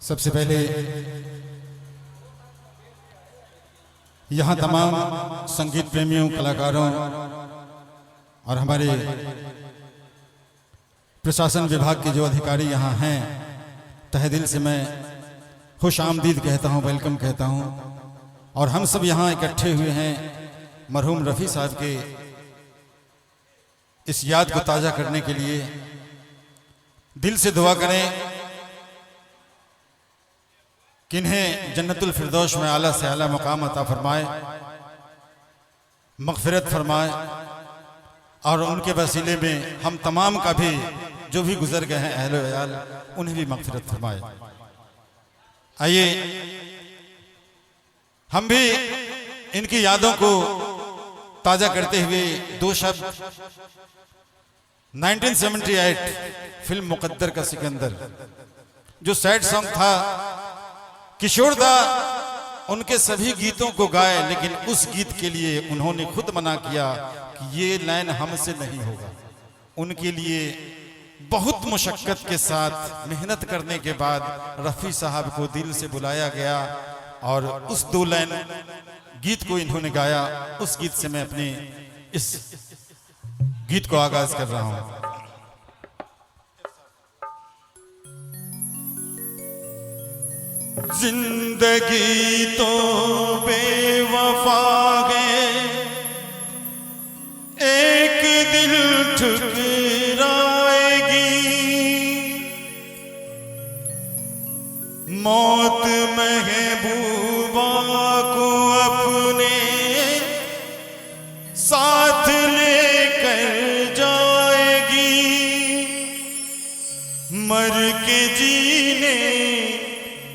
सबसे पहले यहाँ तमाम संगीत प्रेमियों, कलाकारों और हमारे प्रशासन विभाग के जो अधिकारी यहाँ हैं, तहे दिल से मैं खुश आमदीद कहता हूँ, वेलकम कहता हूँ। और हम सब यहाँ इकट्ठे हुए हैं मरहूम रफ़ी साहब के इस याद को ताज़ा करने के लिए। दिल से दुआ करें कि इन्हें जन्नतुल फिरदौस में आला से आला मकाम अता फरमाए, मग़फ़िरत फरमाए और उनके वसीले में हम तमाम का भी जो भी गुजर गए हैं अहले वयाल, उन्हें भी मग़फ़िरत फरमाए। आइए हम भी इनकी यादों को ताज़ा करते हुए दो शब्द 1978 फिल्म मुक़द्दर का सिकंदर, जो सैड सॉन्ग था, किशोर दा उनके सभी गीतों को गाए, लेकिन उस गीत के लिए उन्होंने खुद मना किया कि ये लाइन हमसे नहीं होगा। उनके लिए बहुत मुशक्कत के साथ मेहनत करने के बाद रफ़ी साहब को दिल से बुलाया गया और उस दो लाइन गीत को इन्होंने गाया। उस गीत से मैं अपने इस गीत को आगाज कर रहा हूं। जिंदगी तो बेवफा है, एक दिल ठुकराएगी, मौत महबूबा को अपने साथ लेकर जाएगी, मर के जीने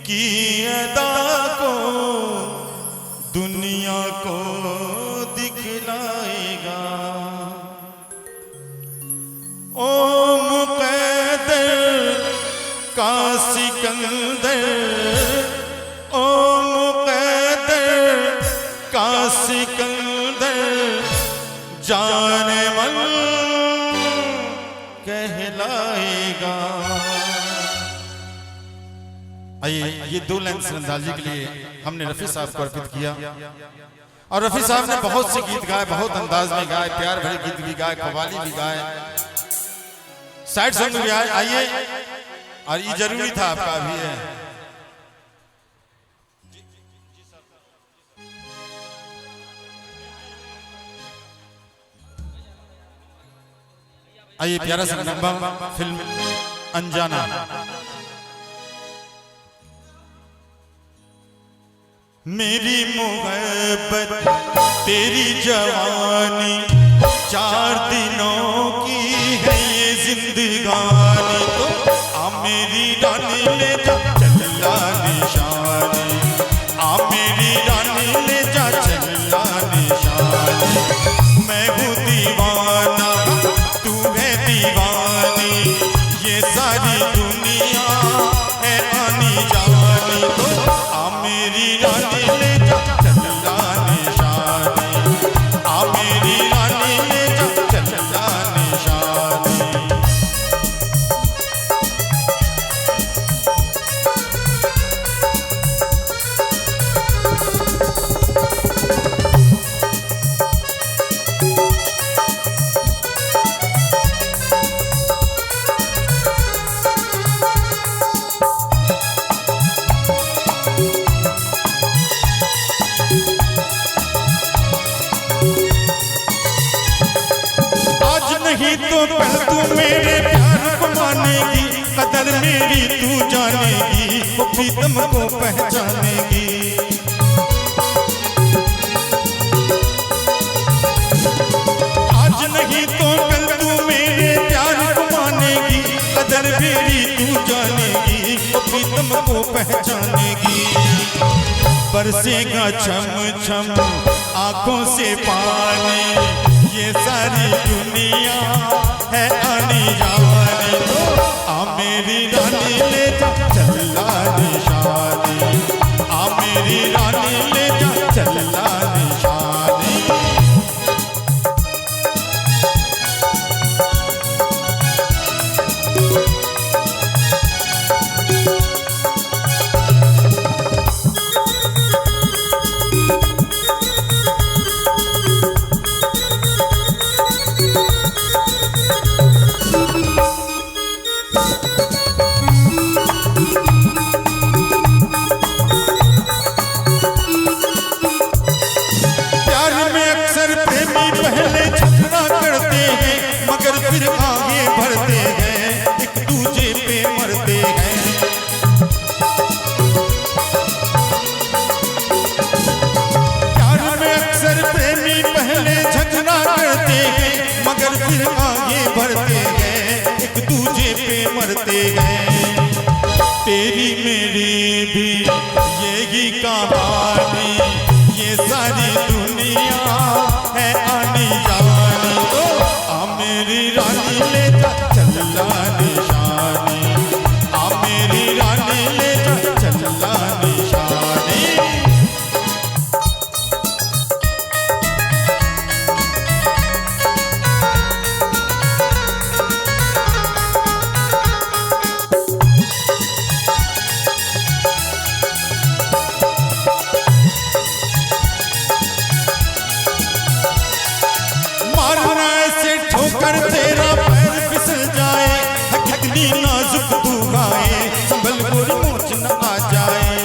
की अदा को दुनिया को दिखलाएगा। ओ मुक़द्दर का सिकंदर, ओ मुक़द्दर का सिकंदर, जाने मन कहलाएगा। आइए ये दो लाइन श्रद्धांजलि के लिए हमने रफ़ी साहब को अर्पित किया। और रफ़ी साहब ने बहुत से गीत गाए, बहुत अंदाज में गाए, प्यार भरे गीत भी गाए, कव्वाली भी गाए, सैड सॉन्ग भी गाए। आइए, और ये जरूरी था, आपका भी है। आइए प्यारा सा नगमा फिल्म अनजाना। मेरी मोहब्बत तेरी जवानी, 4 दिनों की है ये जिंदगानी, तो आ मेरी रानी ले जा चला निशानी, आ मेरी रानी ले जा चला निशानी। मैं हूँ दीवाना तू है दीवानी, ये सारी दुनिया है आनी जानी, तो आ मेरी रानी ले जा चला निशानी, आ मेरी रानी ले जा चला निशानी। नहीं तो कल तू मेरे प्यार को मानेगी, कदर मेरी तू जानेगी, वो प्रीतम को पहचानेगी। आज नहीं तो कल तू मेरे प्यार को मानेगी, कदर मेरी तू जानेगी, वो प्रीतम को पहचानेगी। बरसेगा छम छम आंखों से पानी, ये सारी दुनिया है आनी जानी, तो आ मेरी रानी ले जा चला निशानी, आ मेरी रानी ले जा चला निशानी। मरते हैं। तेरी मेरी भी यही कहानी, ये सारी दुनिया है आनी जानी। तो आ मेरी रानी ले जा चला निशानी, आ मेरी रानी ले जा चला निशानी। ठोकर तेरा पैर फिसल जाए, कितनी नाजुक तू गाए, संभल गोरी मोच न आ जाए।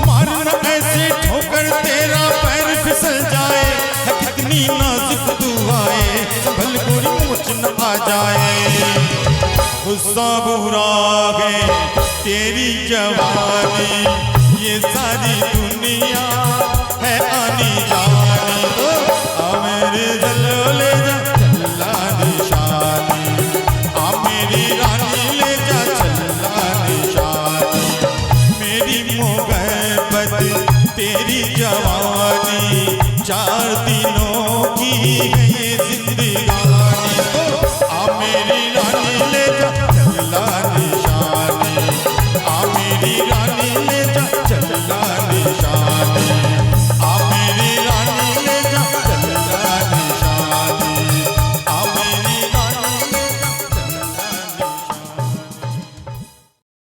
मारना ऐसे ठोकर तेरा पैर फिसल जाए, कितनी नाजुक तू आए, संभल गोरी मोच न आ जाए। गुस्सा बुरा है तेरी जवानी, ये सारी दुनिया है आनी जानी। तो आ मेरे जलो ले जा चला निशानी, आ मेरी रानी ले जा चला निशानी। मेरी मोहब्बत तेरी जवानी, 4 दिनों की है ये जिंदगानी।